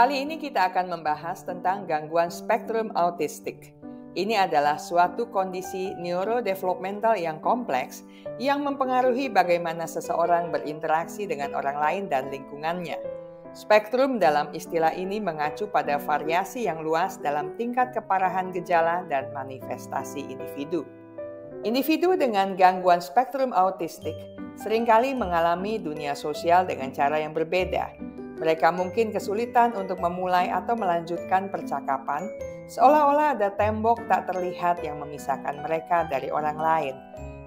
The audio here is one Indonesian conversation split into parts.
Kali ini kita akan membahas tentang gangguan spektrum autistik. Ini adalah suatu kondisi neurodevelopmental yang kompleks yang mempengaruhi bagaimana seseorang berinteraksi dengan orang lain dan lingkungannya. Spektrum dalam istilah ini mengacu pada variasi yang luas dalam tingkat keparahan gejala dan manifestasi individu. Individu dengan gangguan spektrum autistik seringkali mengalami dunia sosial dengan cara yang berbeda. Mereka mungkin kesulitan untuk memulai atau melanjutkan percakapan, seolah-olah ada tembok tak terlihat yang memisahkan mereka dari orang lain.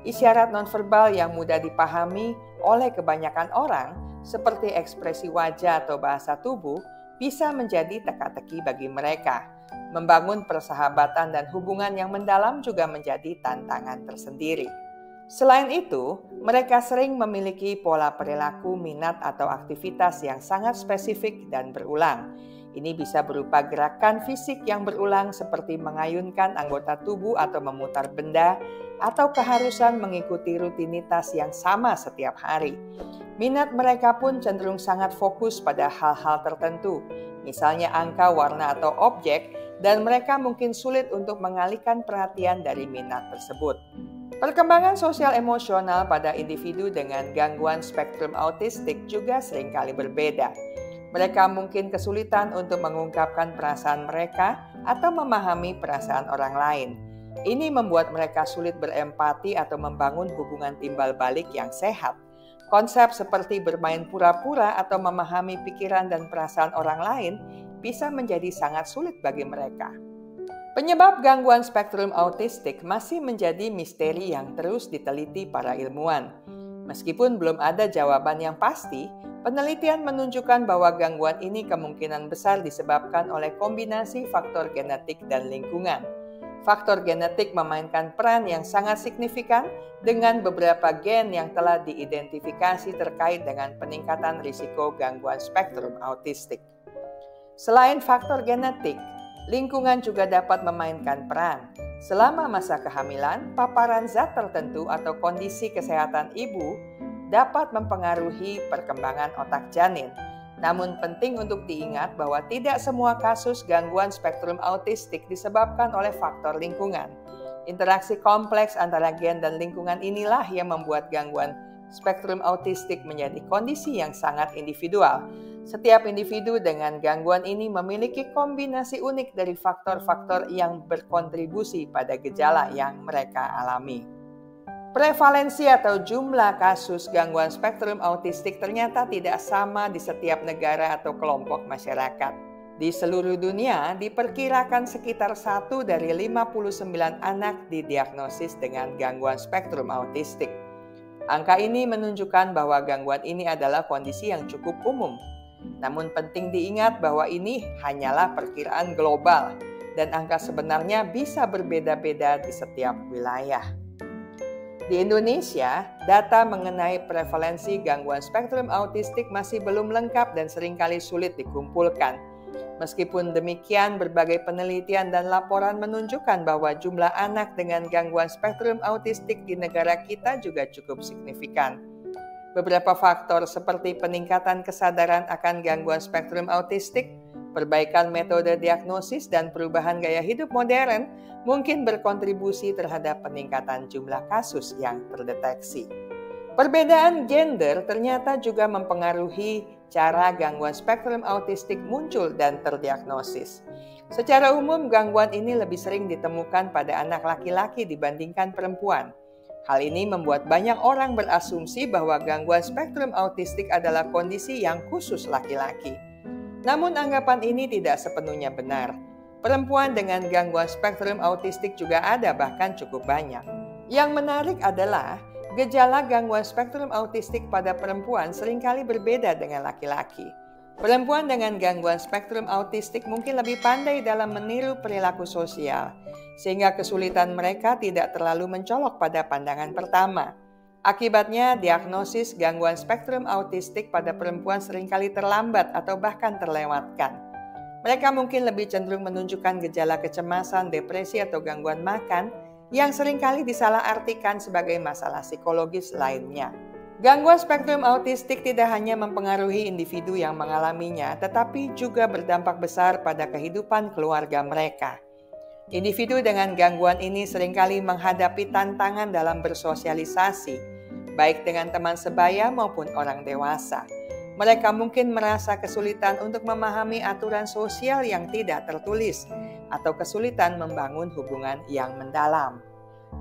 Isyarat nonverbal yang mudah dipahami oleh kebanyakan orang, seperti ekspresi wajah atau bahasa tubuh, bisa menjadi teka-teki bagi mereka. Membangun persahabatan dan hubungan yang mendalam juga menjadi tantangan tersendiri. Selain itu, mereka sering memiliki pola perilaku, minat, atau aktivitas yang sangat spesifik dan berulang. Ini bisa berupa gerakan fisik yang berulang seperti mengayunkan anggota tubuh atau memutar benda, atau keharusan mengikuti rutinitas yang sama setiap hari. Minat mereka pun cenderung sangat fokus pada hal-hal tertentu, misalnya angka, warna, atau objek, dan mereka mungkin sulit untuk mengalihkan perhatian dari minat tersebut. Perkembangan sosial emosional pada individu dengan gangguan spektrum autistik juga seringkali berbeda. Mereka mungkin kesulitan untuk mengungkapkan perasaan mereka atau memahami perasaan orang lain. Ini membuat mereka sulit berempati atau membangun hubungan timbal balik yang sehat. Konsep seperti bermain pura-pura atau memahami pikiran dan perasaan orang lain bisa menjadi sangat sulit bagi mereka. Penyebab gangguan spektrum autistik masih menjadi misteri yang terus diteliti para ilmuwan. Meskipun belum ada jawaban yang pasti, penelitian menunjukkan bahwa gangguan ini kemungkinan besar disebabkan oleh kombinasi faktor genetik dan lingkungan. Faktor genetik memainkan peran yang sangat signifikan dengan beberapa gen yang telah diidentifikasi terkait dengan peningkatan risiko gangguan spektrum autistik. Selain faktor genetik, lingkungan juga dapat memainkan peran. Selama masa kehamilan, paparan zat tertentu atau kondisi kesehatan ibu dapat mempengaruhi perkembangan otak janin. Namun penting untuk diingat bahwa tidak semua kasus gangguan spektrum autistik disebabkan oleh faktor lingkungan. Interaksi kompleks antara gen dan lingkungan inilah yang membuat gangguan spektrum autistik menjadi kondisi yang sangat individual. Setiap individu dengan gangguan ini memiliki kombinasi unik dari faktor-faktor yang berkontribusi pada gejala yang mereka alami. Prevalensi atau jumlah kasus gangguan spektrum autistik ternyata tidak sama di setiap negara atau kelompok masyarakat. Di seluruh dunia, diperkirakan sekitar 1 dari 59 anak didiagnosis dengan gangguan spektrum autistik. Angka ini menunjukkan bahwa gangguan ini adalah kondisi yang cukup umum. Namun penting diingat bahwa ini hanyalah perkiraan global dan angka sebenarnya bisa berbeda-beda di setiap wilayah. Di Indonesia, data mengenai prevalensi gangguan spektrum autistik masih belum lengkap dan seringkali sulit dikumpulkan. Meskipun demikian, berbagai penelitian dan laporan menunjukkan bahwa jumlah anak dengan gangguan spektrum autistik di negara kita juga cukup signifikan. Beberapa faktor seperti peningkatan kesadaran akan gangguan spektrum autistik, perbaikan metode diagnosis, dan perubahan gaya hidup modern mungkin berkontribusi terhadap peningkatan jumlah kasus yang terdeteksi. Perbedaan gender ternyata juga mempengaruhi cara gangguan spektrum autistik muncul dan terdiagnosis. Secara umum, gangguan ini lebih sering ditemukan pada anak laki-laki dibandingkan perempuan. Hal ini membuat banyak orang berasumsi bahwa gangguan spektrum autistik adalah kondisi yang khusus laki-laki. Namun anggapan ini tidak sepenuhnya benar. Perempuan dengan gangguan spektrum autistik juga ada, bahkan cukup banyak. Yang menarik adalah gejala gangguan spektrum autistik pada perempuan seringkali berbeda dengan laki-laki. Perempuan dengan gangguan spektrum autistik mungkin lebih pandai dalam meniru perilaku sosial, sehingga kesulitan mereka tidak terlalu mencolok pada pandangan pertama. Akibatnya, diagnosis gangguan spektrum autistik pada perempuan seringkali terlambat atau bahkan terlewatkan. Mereka mungkin lebih cenderung menunjukkan gejala kecemasan, depresi, atau gangguan makan yang seringkali disalahartikan sebagai masalah psikologis lainnya. Gangguan spektrum autistik tidak hanya mempengaruhi individu yang mengalaminya, tetapi juga berdampak besar pada kehidupan keluarga mereka. Individu dengan gangguan ini seringkali menghadapi tantangan dalam bersosialisasi, baik dengan teman sebaya maupun orang dewasa. Mereka mungkin merasa kesulitan untuk memahami aturan sosial yang tidak tertulis, atau kesulitan membangun hubungan yang mendalam.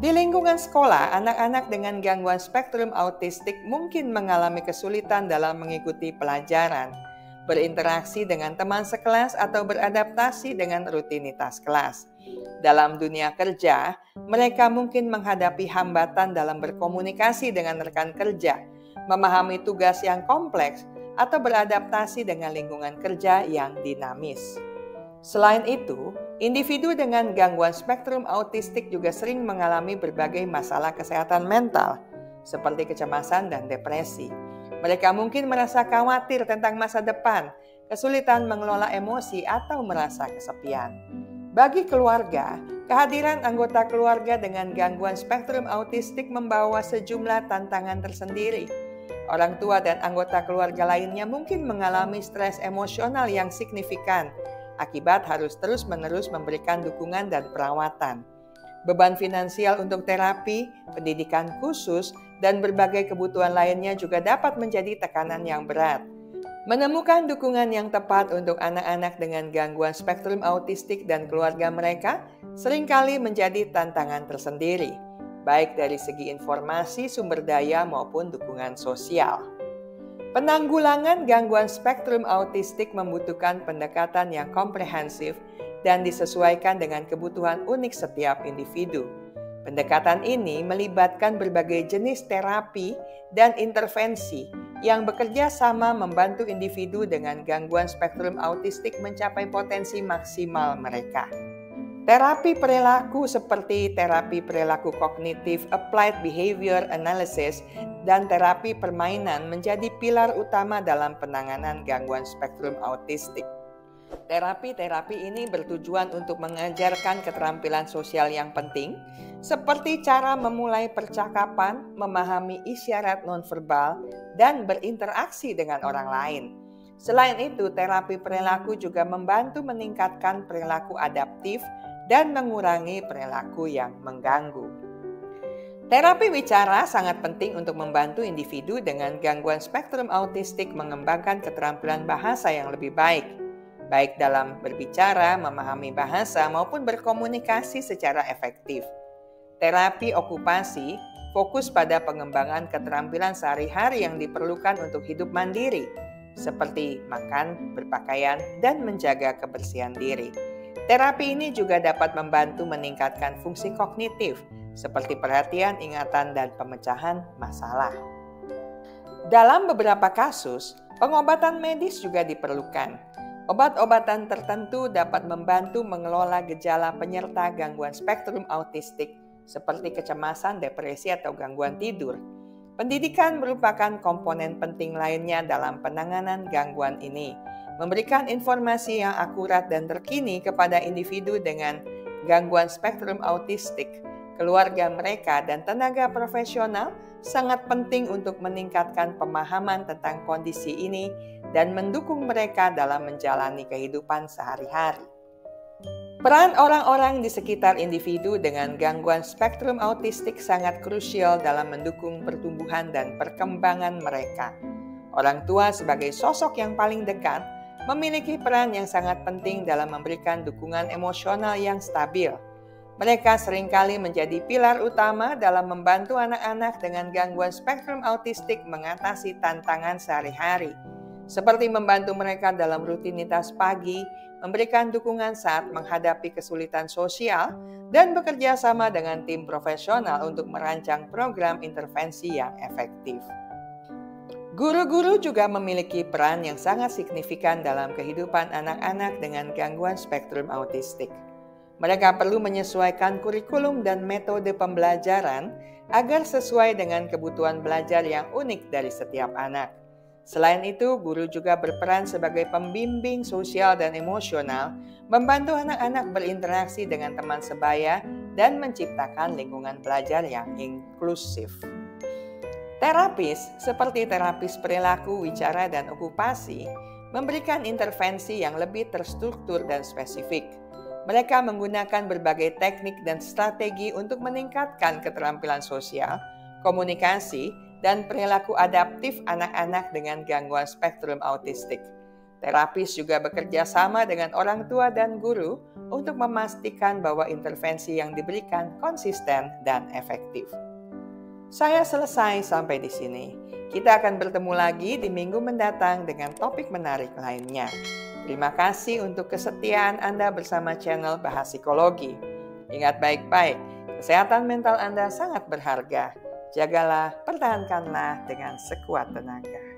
Di lingkungan sekolah, anak-anak dengan gangguan spektrum autistik mungkin mengalami kesulitan dalam mengikuti pelajaran, berinteraksi dengan teman sekelas, atau beradaptasi dengan rutinitas kelas. Dalam dunia kerja, mereka mungkin menghadapi hambatan dalam berkomunikasi dengan rekan kerja, memahami tugas yang kompleks, atau beradaptasi dengan lingkungan kerja yang dinamis. Selain itu, individu dengan gangguan spektrum autistik juga sering mengalami berbagai masalah kesehatan mental, seperti kecemasan dan depresi. Mereka mungkin merasa khawatir tentang masa depan, kesulitan mengelola emosi, atau merasa kesepian. Bagi keluarga, kehadiran anggota keluarga dengan gangguan spektrum autistik membawa sejumlah tantangan tersendiri. Orang tua dan anggota keluarga lainnya mungkin mengalami stres emosional yang signifikan, akibat harus terus-menerus memberikan dukungan dan perawatan. Beban finansial untuk terapi, pendidikan khusus, dan berbagai kebutuhan lainnya juga dapat menjadi tekanan yang berat. Menemukan dukungan yang tepat untuk anak-anak dengan gangguan spektrum autistik dan keluarga mereka seringkali menjadi tantangan tersendiri, baik dari segi informasi, sumber daya, maupun dukungan sosial. Penanggulangan gangguan spektrum autistik membutuhkan pendekatan yang komprehensif dan disesuaikan dengan kebutuhan unik setiap individu. Pendekatan ini melibatkan berbagai jenis terapi dan intervensi yang bekerja sama membantu individu dengan gangguan spektrum autistik mencapai potensi maksimal mereka. Terapi perilaku seperti terapi perilaku kognitif, applied behavior analysis, dan terapi permainan menjadi pilar utama dalam penanganan gangguan spektrum autistik. Terapi-terapi ini bertujuan untuk mengajarkan keterampilan sosial yang penting, seperti cara memulai percakapan, memahami isyarat nonverbal, dan berinteraksi dengan orang lain. Selain itu, terapi perilaku juga membantu meningkatkan perilaku adaptif dan mengurangi perilaku yang mengganggu. Terapi bicara sangat penting untuk membantu individu dengan gangguan spektrum autistik mengembangkan keterampilan bahasa yang lebih baik dalam berbicara, memahami bahasa, maupun berkomunikasi secara efektif. Terapi okupasi fokus pada pengembangan keterampilan sehari-hari yang diperlukan untuk hidup mandiri, seperti makan, berpakaian, dan menjaga kebersihan diri. Terapi ini juga dapat membantu meningkatkan fungsi kognitif, seperti perhatian, ingatan, dan pemecahan masalah. Dalam beberapa kasus, pengobatan medis juga diperlukan. Obat-obatan tertentu dapat membantu mengelola gejala penyerta gangguan spektrum autistik, seperti kecemasan, depresi, atau gangguan tidur. Pendidikan merupakan komponen penting lainnya dalam penanganan gangguan ini, memberikan informasi yang akurat dan terkini kepada individu dengan gangguan spektrum autistik, keluarga mereka, dan tenaga profesional sangat penting untuk meningkatkan pemahaman tentang kondisi ini dan mendukung mereka dalam menjalani kehidupan sehari-hari. Peran orang-orang di sekitar individu dengan gangguan spektrum autistik sangat krusial dalam mendukung pertumbuhan dan perkembangan mereka. Orang tua sebagai sosok yang paling dekat memiliki peran yang sangat penting dalam memberikan dukungan emosional yang stabil. Mereka seringkali menjadi pilar utama dalam membantu anak-anak dengan gangguan spektrum autistik mengatasi tantangan sehari-hari, seperti membantu mereka dalam rutinitas pagi, memberikan dukungan saat menghadapi kesulitan sosial, dan bekerja sama dengan tim profesional untuk merancang program intervensi yang efektif. Guru-guru juga memiliki peran yang sangat signifikan dalam kehidupan anak-anak dengan gangguan spektrum autistik. Mereka perlu menyesuaikan kurikulum dan metode pembelajaran agar sesuai dengan kebutuhan belajar yang unik dari setiap anak. Selain itu, guru juga berperan sebagai pembimbing sosial dan emosional, membantu anak-anak berinteraksi dengan teman sebaya dan menciptakan lingkungan belajar yang inklusif. Terapis, seperti terapis perilaku, wicara, dan okupasi, memberikan intervensi yang lebih terstruktur dan spesifik. Mereka menggunakan berbagai teknik dan strategi untuk meningkatkan keterampilan sosial, komunikasi, dan perilaku adaptif anak-anak dengan gangguan spektrum autistik. Terapis juga bekerja sama dengan orang tua dan guru untuk memastikan bahwa intervensi yang diberikan konsisten dan efektif. Saya selesai sampai di sini. Kita akan bertemu lagi di minggu mendatang dengan topik menarik lainnya. Terima kasih untuk kesetiaan Anda bersama channel Bahas Psikologi. Ingat baik-baik, kesehatan mental Anda sangat berharga. Jagalah, pertahankanlah dengan sekuat tenaga.